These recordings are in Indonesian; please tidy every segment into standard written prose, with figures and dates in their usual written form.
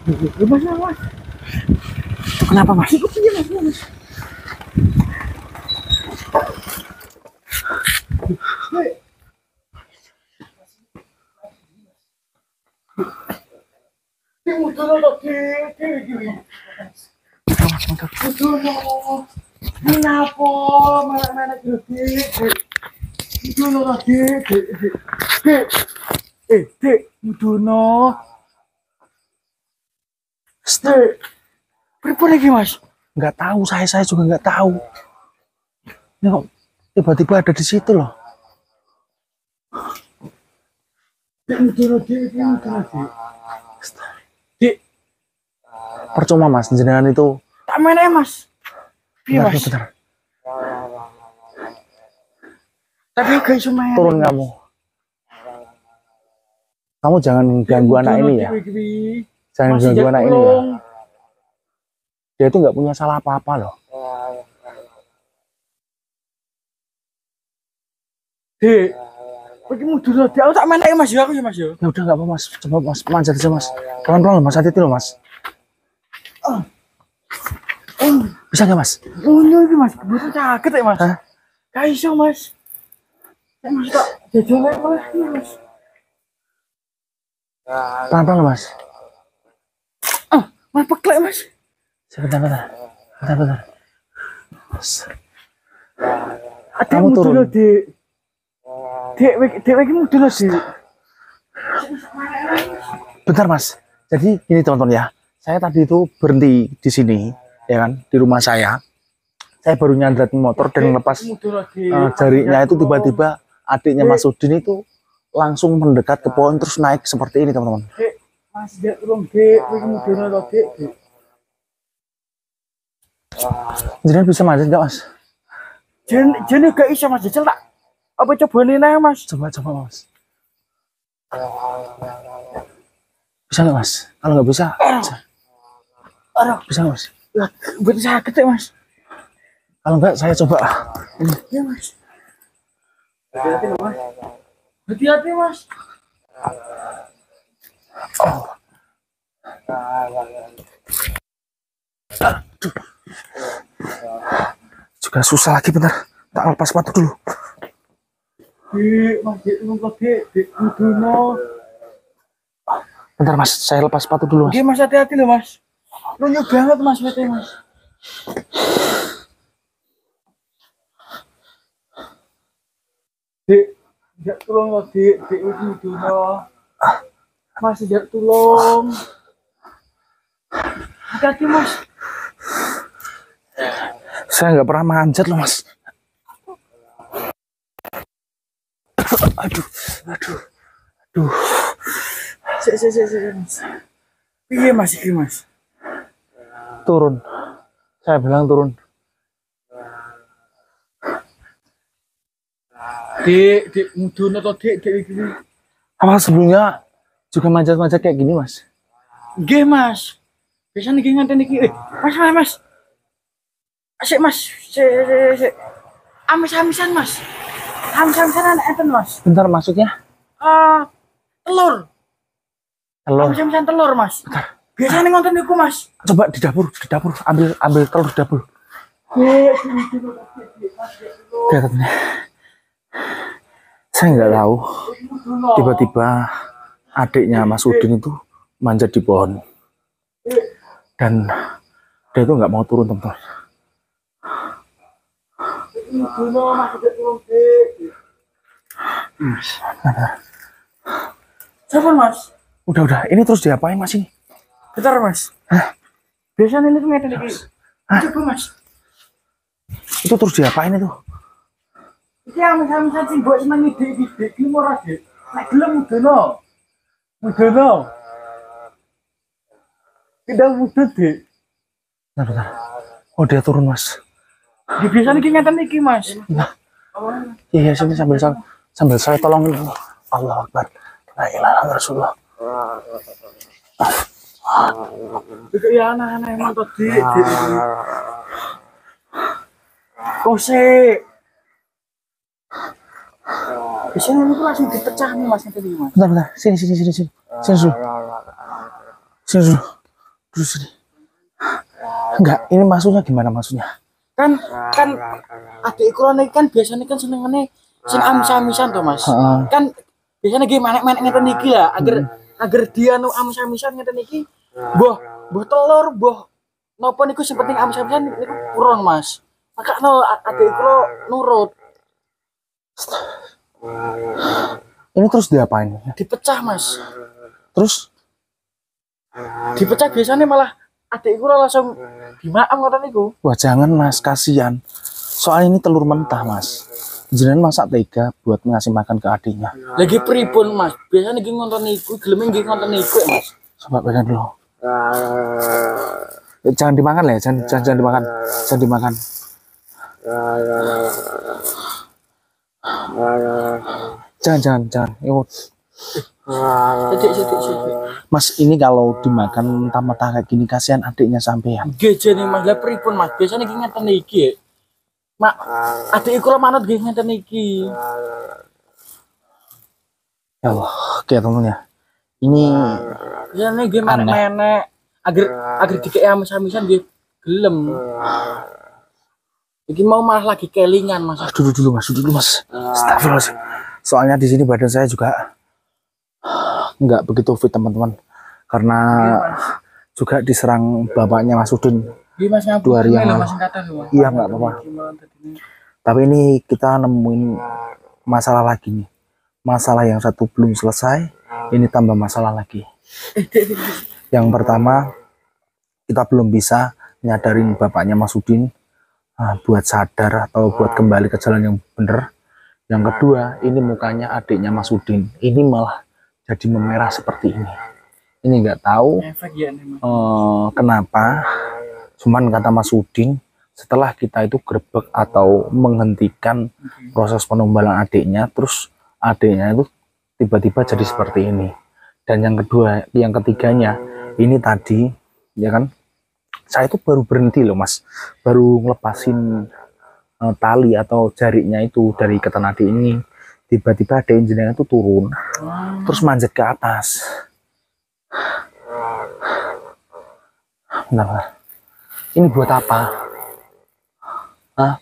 Mas, mas. Kenapa mas? Ikut aja mas, mas. Kenapa mana Mudono lagi, Dek, Mudono. Dek, berapa lagi mas? Nggak tahu, saya juga nggak tahu. Ini kok tiba-tiba ada di situ loh. Dek, Mudono, Dek. Percuma mas, jenengan itu. Tak main ya mas. Iya mas. Bentar. Tapi gak iso main. Turun kamu. Kamu jangan ganggu anak ini ya. Jangan ganggu anak ini ya. Dia itu nggak punya salah apa-apa loh. Dek, pergimu dulu. Dek, aku tak main aja mas ya, aku ya mas ya. Ya udah nggak apa mas, coba mas manjat aja mas. Pelan-pelan mas, hati-hati loh mas. Bisa nggak mas? Oh ini mas, betul sakit ya mas. Gak iso mas. Mas tak jajan lagi mas. Pelan-pelan mas. Mas peklek mas. Sebentar. Mas. Kamu turun. Dek lagi mau dulu sih. Bentar mas. Jadi gini teman-teman ya. Saya tadi itu berhenti di sini, ya kan, di rumah saya. Saya baru nyandratin motor dan lepas jarinya itu tiba-tiba adiknya Mas Udin itu langsung mendekat ke pohon terus naik seperti ini teman-teman. Mas dia turun dek, mau dulu dek. Jadi bisa manjat nggak mas? Jadi gak bisa mas, jajal tak? Apa coba nih mas? Coba mas. Bisa nggak mas? Kalau nggak bisa, bisa nggak mas? Betul sakit ya mas. Kalau nggak saya coba. Iya mas. Hati-hati mas. Aduh. Juga susah lagi, bentar. Tak lepas sepatu dulu. Bentar mas, saya lepas sepatu dulu mas. Oke mas, hati-hati loh mas. Lunyuk banget mas, mas. Dek, tidak tolong loh dek Mudono. Mas tidak tolong. Hati-hati mas. Saya nggak pernah manjat loh mas. Aduh. Iya mas. Turun. Saya bilang turun. Dek Mudono atau dek ini. Apa sebelumnya juga manjat-manjat kayak gini mas? Nggih mas. Biasanya niki nganten iki. Mas. Asik mas. Sik. Amis-amisan mas. Amis-amisan enten mas. Bentar masuknya. Telur. Amis-amisan telur mas. Bentar. Biasanya ngonten niku mas. Coba di dapur. Ambil telur di dapur. Saya nggak tahu. Tiba-tiba adiknya Mas Udin itu manjat di pohon. Dan dia itu nggak mau turun teman-teman. Siapa mas? Udah. Ini terus diapain mas ini? Bentar mas. Biasanya ini tuh ngeten iki. Coba mas. Itu terus diapain itu? Iki amis-amisan sing mbok senengi dik iki ora dik. Nek gelem Mudono. Tidak mudut dik. Bentar. Oh dia turun mas. Di biasanya iki ngeten iki mas. Iya sini sambil saya tolongin. Allah Akbar. La ilaha illallah Rasulullah. Ya anak-anak emang tadi. Kose. Biasanya ini langsung dipecah nih mas tadi mas. Bentar. Sini dulu. duduk sini. Enggak, ini maksudnya gimana maksudnya? Kan adik kula niki kan biasanya kan senengane sing amis-amisan to Mas. Kan biasanya nggih manek-manek ngeten niki lah agar dia nu amis-amisan ngeten niki mbah telur mbah napa niku sing penting amis-amisan niku purun Mas. Makanya adik kula nurut. Ini terus diapain? Dipecah Mas. Terus Dipecah biasanya malah adik kula langsung dimaam ngoten niku. wah jangan Mas, kasihan. Soalnya ini telur mentah Mas. Jenengan masak tega buat ngasih makan ke adiknya. Lagi pripun Mas? Biasanya nggih ngonton niku, gelem nggih ngonton niku Mas. Coba pegang dulu. Jangan dimakan lah ya, jangan dimakan. Jangan dimakan. Jangan. Sedikit. Mas, ini kalau dimakan mentah-mentah kayak gini kasihan adiknya sampean. Nggih jane Mas, lah pripun Mas? Biasanya nggih ngeten niki. Mak, adik kula manut nggih ngeten niki. Ya Allah, oke teman-teman ya. Ini Biasanya nggih menek-menek agar dikek amis-amisan nggih gelem. Iki mau malah lagi kelingan Mas. duduk dulu Mas. Astagfirullahaladzim. Soalnya di sini badan saya juga nggak begitu fit teman-teman, karena juga diserang bapaknya Mas Udin. Nggih Mas, 2 hari yang lalu. Iya nggak apa-apa. Tapi ini kita nemuin masalah lagi nih. Masalah yang satu belum selesai, ini tambah masalah lagi. Yang pertama, kita belum bisa nyadarin bapaknya Mas Udin buat sadar atau buat kembali ke jalan yang benar. Yang kedua, ini mukanya adiknya Mas Udin. Ini malah jadi memerah seperti ini. Ini nggak tahu kenapa. Cuman kata Mas Udin, setelah kita itu grebek atau menghentikan proses penombalan adiknya, terus adiknya itu tiba-tiba jadi seperti ini. Dan yang ketiganya, ini tadi, ya kan, saya itu baru berhenti loh Mas, baru ngelepasin tali atau jaringnya itu dari ikatan adik ini. Tiba-tiba ada jenengan itu turun, terus manjat ke atas. Nah, ini buat apa? Hah?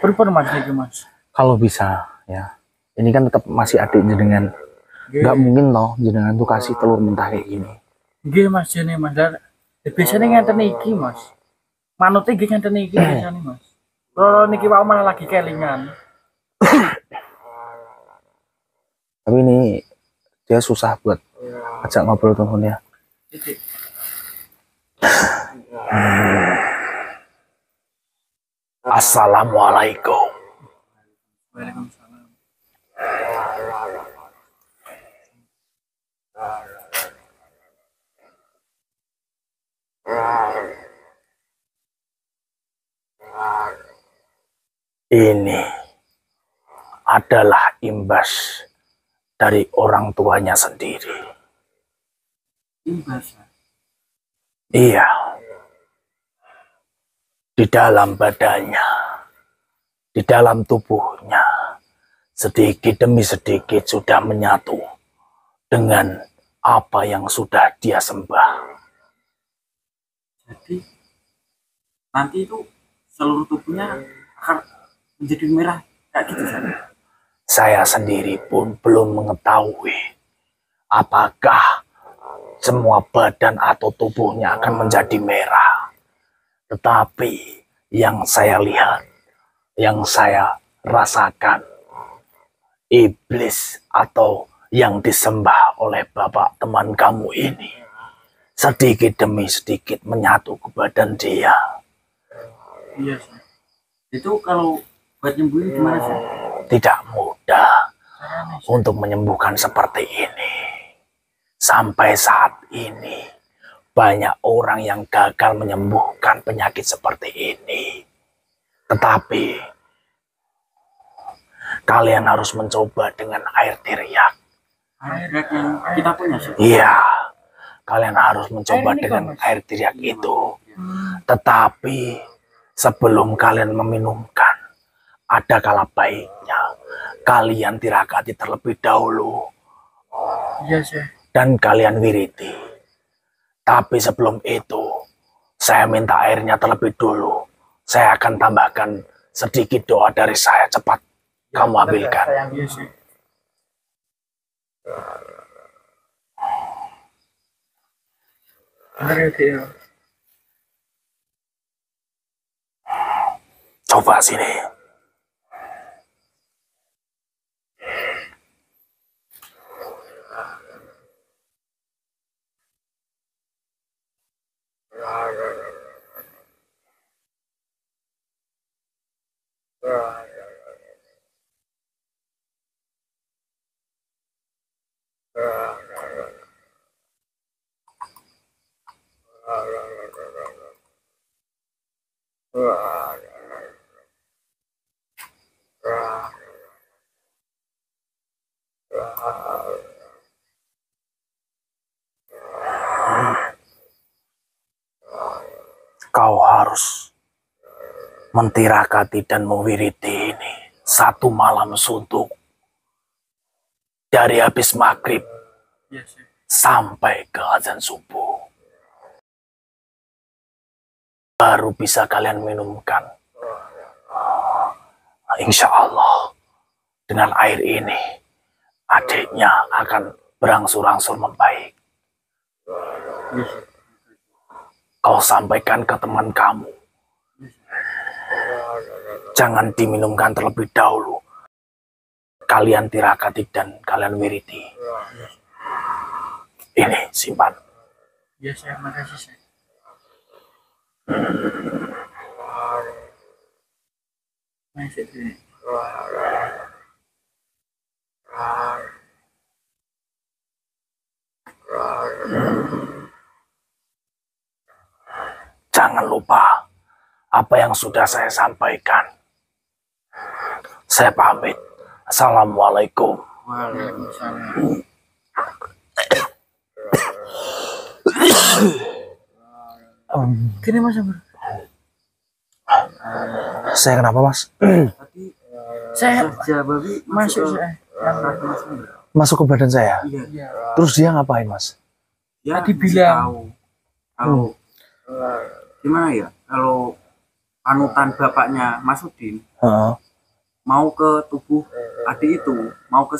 Pripun Mas iki Mas? Kalau bisa ya, ini kan tetap masih adik jenengan. Nggak mungkin loh jenengan tuh kasih telur mentah kayak gini. Nggih Mas jene Mas. Biasanya ngenten iki Mas. Manute nggih ngenten iki biasane Mas. Loro niki wae malah lagi kelingan. Tapi ini dia susah buat ajak ngobrol temen ya. Assalamualaikum. Waalaikumsalam. Ini adalah imbas dari orang tuanya sendiri. Imbas. Iya. Di dalam badannya, di dalam tubuhnya, sedikit demi sedikit sudah menyatu dengan apa yang sudah dia sembah. Jadi nanti itu seluruh tubuhnya akan menjadi merah kayak gitu kan? Saya sendiri pun belum mengetahui apakah semua badan atau tubuhnya akan menjadi merah. Tetapi yang saya lihat, yang saya rasakan, iblis atau yang disembah oleh bapak teman kamu ini sedikit demi sedikit menyatu ke badan dia. Iya sih. Itu kalau buat nyembuhin gimana sih? Tidak mudah untuk menyembuhkan seperti ini. Sampai saat ini banyak orang yang gagal menyembuhkan penyakit seperti ini. Tetapi kalian harus mencoba dengan air tiryak. Air yang kita punya sih. Iya, kalian harus mencoba dengan air tiryak itu. Tetapi sebelum kalian meminumkan, ada kala baiknya kalian tirakati terlebih dahulu Iya, Syekh. Dan kalian wiriti. Tapi sebelum itu, saya minta airnya terlebih dulu. Saya akan tambahkan sedikit doa dari saya. Cepat kamu ambilkan. Iya, Syekh. Benar ya, Ki. Coba sini. Kau harus mentirakati dan mewiriti ini satu malam suntuk dari habis maghrib sampai ke azan subuh. Baru bisa kalian minumkan. Insya Allah dengan air ini adiknya akan berangsur-angsur membaik. Kau sampaikan ke teman kamu. Jangan diminumkan terlebih dahulu. Kalian tirakati dan kalian wiriti. Ini simpan. Ya, saya makasih, Syekh. Masih sih. Jangan lupa apa yang sudah saya sampaikan. Saya pamit. Assalamualaikum. Waalaikumsalam. Gini Mas Amr. Saya kenapa Mas? Saya masuk saya. Masuk ke badan saya. Iya. Terus dia ngapain Mas? Ya, tadi bilang kalau gimana ya, kalau panutan bapaknya Mas Udin mau ke tubuh adik itu, mau ke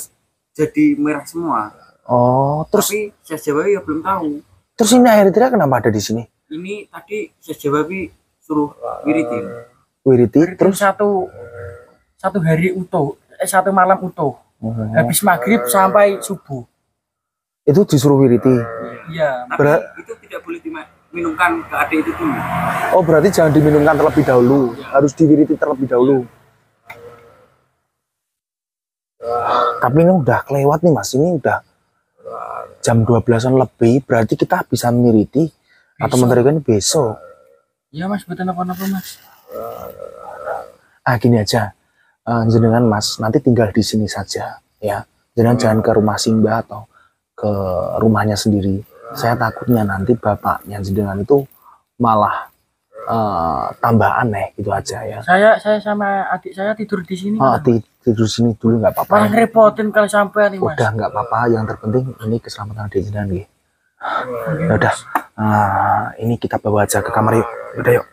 jadi merah semua. Oh, terus Tapi saya jawab ya belum tahu. terus ini air tira kenapa ada di sini? Ini tadi saya jawab suruh wiritin. Wiriti terus satu hari utuh, satu malam utuh. Habis maghrib sampai subuh. itu disuruh wiriti. Iya. Tapi itu tidak boleh diminumkan ke adik itu dulu. Oh, berarti jangan diminumkan terlebih dahulu. Harus diwiriti terlebih dahulu. Tapi ini udah kelewat nih Mas. Ini udah jam 12-an lebih. Berarti kita bisa miriti atau mentarikan besok. Iya Mas, betul apa-apa Mas. Gini aja. Jenengan Mas, nanti tinggal di sini saja ya. Jenengan jangan ke rumah Simbah atau ke rumahnya sendiri. Saya takutnya nanti bapaknya jenengan itu malah tambah aneh gitu aja ya. Saya sama adik saya tidur di sini. Tidur sini dulu nggak apa-apa. Malah ngerepotin kalau sampai nih Mas. Udah nggak apa-apa. Yang terpenting ini keselamatan adik jenengan nih. Ya udah. Ini kita bawa aja ke kamar yuk. Udah yuk.